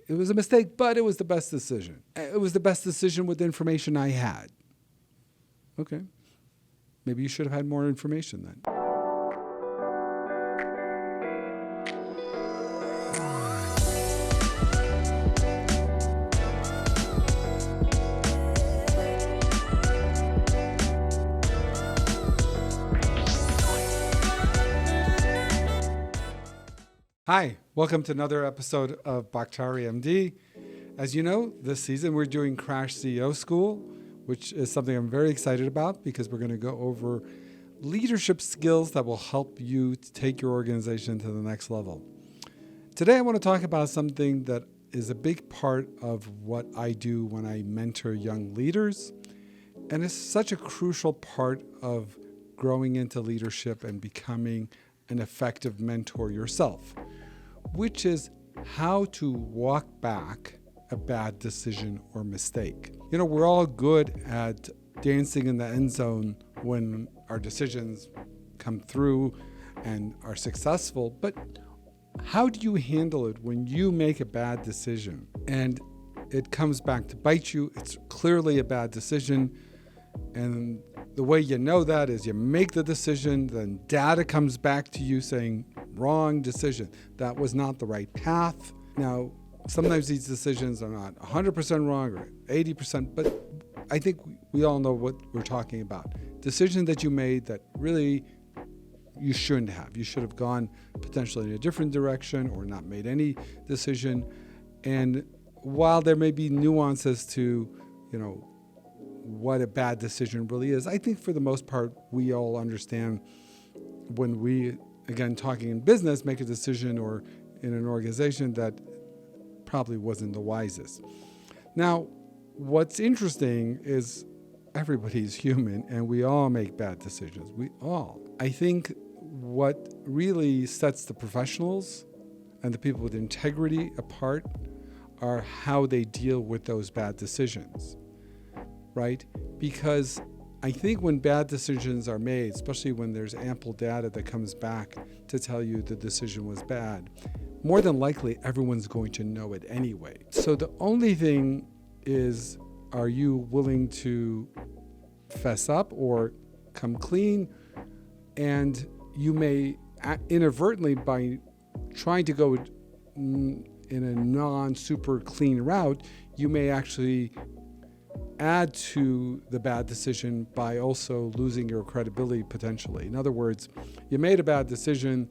It was a mistake, but it was the best decision. It was the best decision with the information I had. Okay. Maybe you should have had more information then. Hi, welcome to another episode of Baktari MD. As you know, this season we're doing Crash CEO School, which is something I'm very excited about because we're going to go over leadership skills that will help you to take your organization to the next level. Today I want to talk about something that is a big part of what I do when I mentor young leaders, and it's such a crucial part of growing into leadership and becoming an effective mentor yourself, which is how to walk back a bad decision or mistake. You know, we're all good at dancing in the end zone when our decisions come through and are successful, but how do you handle it when you make a bad decision and it comes back to bite you? It's clearly a bad decision, and the way you know that is you make the decision, then data comes back to you saying, wrong decision. That was not the right path. Now, sometimes these decisions are not 100% wrong or 80%, but I think we all know what we're talking about. Decision that you made that really you shouldn't have. You should have gone potentially in a different direction or not made any decision. And while there may be nuances to, what a bad decision really is, I think for the most part, we all understand when we, again, talking in business, make a decision or in an organization that probably wasn't the wisest. Now, what's interesting is everybody's human and we all make bad decisions. We all. I think what really sets the professionals and the people with integrity apart are how they deal with those bad decisions. Right? Because I think when bad decisions are made, especially when there's ample data that comes back to tell you the decision was bad, more than likely everyone's going to know it anyway. So the only thing is, are you willing to fess up or come clean? And you may inadvertently, by trying to go in a non-super clean route, you may actually add to the bad decision by also losing your credibility potentially. In other words, you made a bad decision,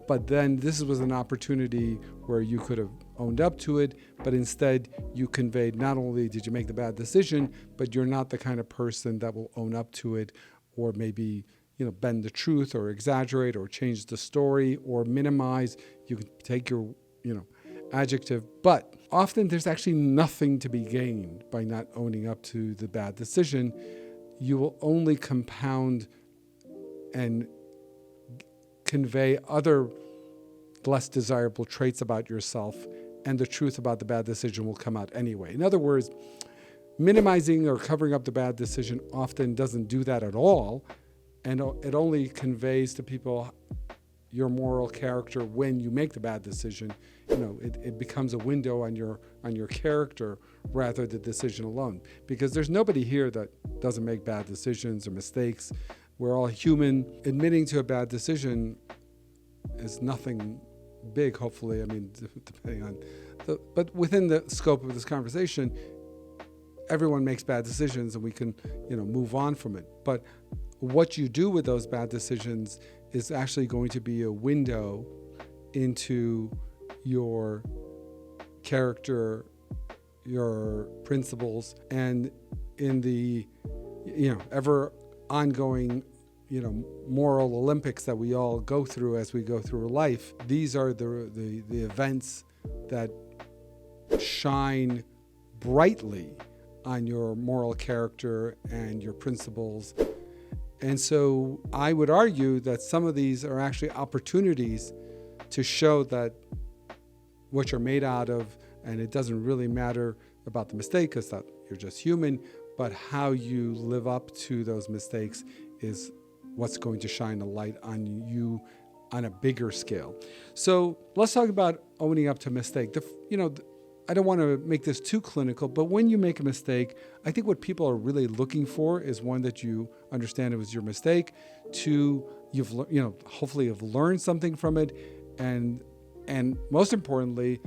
but then this was an opportunity where you could have owned up to it, but instead you conveyed not only did you make the bad decision, but you're not the kind of person that will own up to it or maybe bend the truth or exaggerate or change the story or minimize. You can take your adjective, but often there's actually nothing to be gained by not owning up to the bad decision. You will only compound and convey other less desirable traits about yourself, and the truth about the bad decision will come out anyway. In other words, minimizing or covering up the bad decision often doesn't do that at all, and it only conveys to people your moral character when you make the bad decision. It becomes a window on your character rather than the decision alone. Because there's nobody here that doesn't make bad decisions or mistakes. We're all human. Admitting to a bad decision is nothing big, hopefully. Depending on but within the scope of this conversation, everyone makes bad decisions and we can, move on from it. But what you do with those bad decisions is actually going to be a window into your character, your principles, and in the ever ongoing moral Olympics that we all go through as we go through life. These are the events that shine brightly on your moral character and your principles. And so I would argue that some of these are actually opportunities to show that what you're made out of, and it doesn't really matter about the mistake because that you're just human, but how you live up to those mistakes is what's going to shine a light on you on a bigger scale. So let's talk about owning up to mistake. I don't want to make this too clinical, but when you make a mistake, I think what people are really looking for is one, that you understand it was your mistake. Two, hopefully you've learned something from it, and most importantly,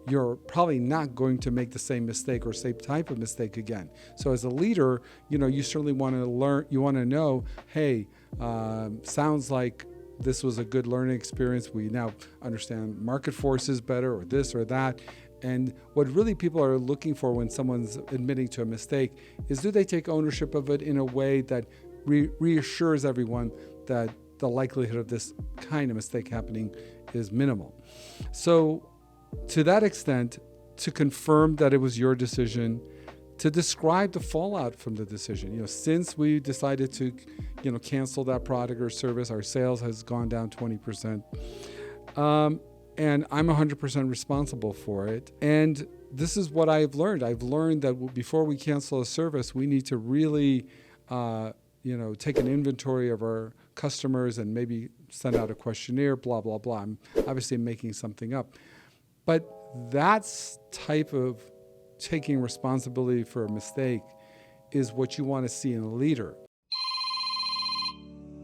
you're probably not going to make the same mistake or same type of mistake again. So as a leader, you certainly want to learn. You want to know, hey, sounds like this was a good learning experience. We now understand market forces better, or this or that. And what really people are looking for when someone's admitting to a mistake is, do they take ownership of it in a way that reassures everyone that the likelihood of this kind of mistake happening is minimal. So to that extent, to confirm that it was your decision, to describe the fallout from the decision. Since we decided to, cancel that product or service, our sales has gone down 20%. And I'm 100% responsible for it. And this is what I've learned. I've learned that before we cancel a service, we need to really, take an inventory of our customers and maybe send out a questionnaire, blah, blah, blah. I'm obviously making something up. But that's type of taking responsibility for a mistake is what you want to see in a leader.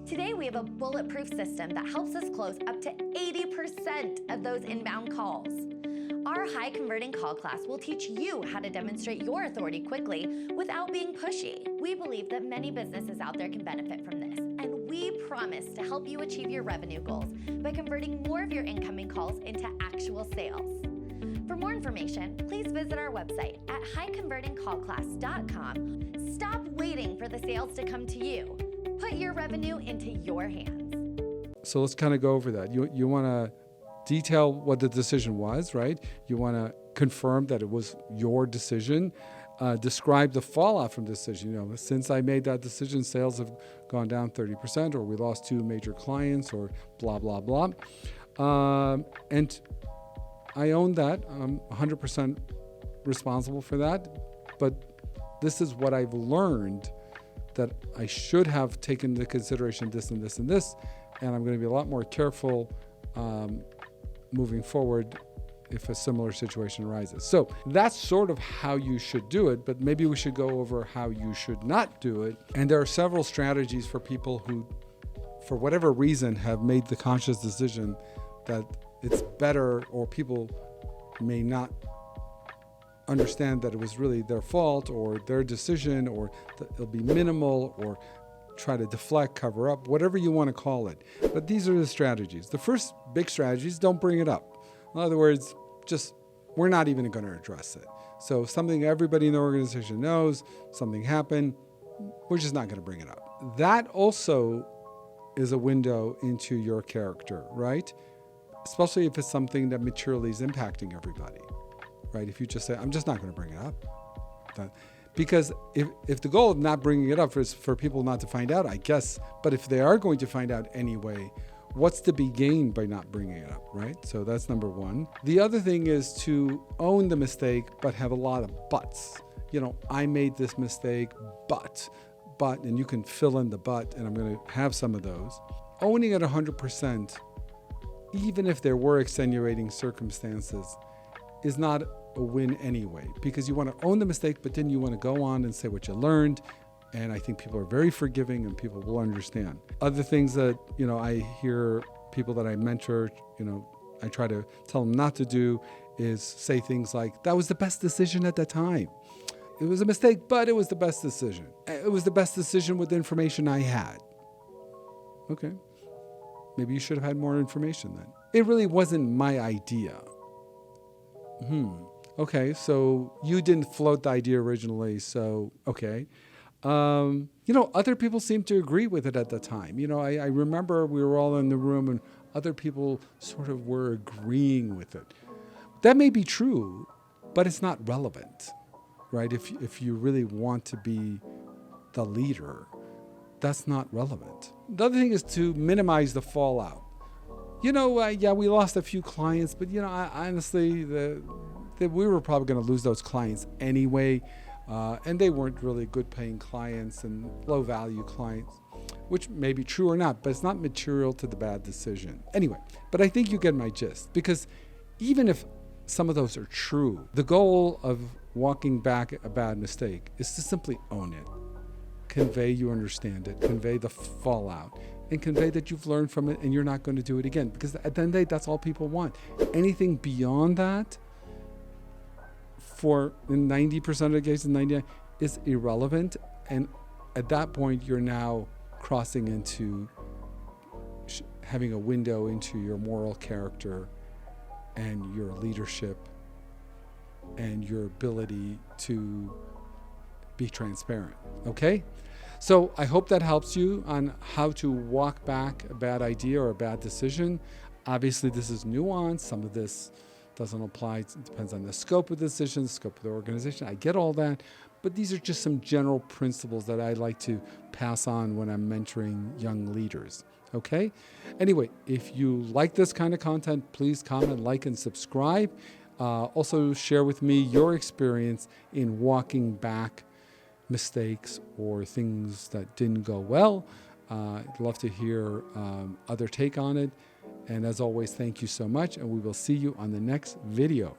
Today, we have a bulletproof system that helps us close up to 80% of those inbound calls. Our high converting call class will teach you how to demonstrate your authority quickly without being pushy. We believe that many businesses out there can benefit from this, and we promise to help you achieve your revenue goals by converting more of your incoming calls into actual sales. For more information, please visit our website at highconvertingcallclass.com. Stop waiting for the sales to come to you. Put your revenue into your hands. So let's kind of go over that. You want to detail what the decision was, right? You want to confirm that it was your decision. Describe the fallout from the decision. Since I made that decision, sales have gone down 30%, or we lost 2 major clients, or blah, blah, blah. And I own that. I'm 100% responsible for that. But this is what I've learned, that I should have taken into consideration this and this and this, and I'm going to be a lot more careful moving forward if a similar situation arises. So that's sort of how you should do it, but maybe we should go over how you should not do it. And there are several strategies for people who, for whatever reason, have made the conscious decision that it's better, or people may not understand that it was really their fault or their decision, or that it'll be minimal, or try to deflect, cover up, whatever you want to call it. But these are the strategies. The first big strategy is don't bring it up. In other words, we're not even going to address it. So something everybody in the organization knows, something happened, we're just not going to bring it up. That also is a window into your character, right? Especially if it's something that materially is impacting everybody. Right? If you just say, I'm just not going to bring it up. Because if the goal of not bringing it up is for people not to find out, I guess, but if they are going to find out anyway, what's to be gained by not bringing it up, right? So that's number one. The other thing is to own the mistake, but have a lot of buts. I made this mistake, but, and you can fill in the but, and I'm going to have some of those. Owning it 100%, even if there were extenuating circumstances, is not a win anyway, because you want to own the mistake, but then you want to go on and say what you learned. And I think people are very forgiving and people will understand. Other things that, I hear people that I mentor, I try to tell them not to do is say things like, that was the best decision at the time. It was a mistake, but it was the best decision. It was the best decision with the information I had. Okay. Maybe you should have had more information then. It really wasn't my idea. Okay, so you didn't float the idea originally, so okay. Other people seem to agree with it at the time. I remember we were all in the room and other people sort of were agreeing with it. That may be true, but it's not relevant, right? If you really want to be the leader, that's not relevant. The other thing is to minimize the fallout. We lost a few clients, but honestly, we were probably going to lose those clients anyway, and they weren't really good paying clients and low value clients, which may be true or not, but it's not material to the bad decision. Anyway, but I think you get my gist, because even if some of those are true. The goal of walking back a bad mistake is to simply own it. Convey you understand it, convey the fallout, and convey that you've learned from it and you're not going to do it again. Because at the end of the day, that's all people want. Anything beyond that, for 90% of the cases, 99, is irrelevant. And at that point, you're now crossing into having a window into your moral character and your leadership and your ability to be transparent. Okay? So I hope that helps you on how to walk back a bad idea or a bad decision. Obviously, this is nuanced. Some of this doesn't apply. It depends on the scope of the decision, the scope of the organization. I get all that. But these are just some general principles that I like to pass on when I'm mentoring young leaders. Okay? Anyway, if you like this kind of content, please comment, like, and subscribe. Also share with me your experience in walking back mistakes or things that didn't go well. I'd love to hear other take on it. And as always, thank you so much, and we will see you on the next video.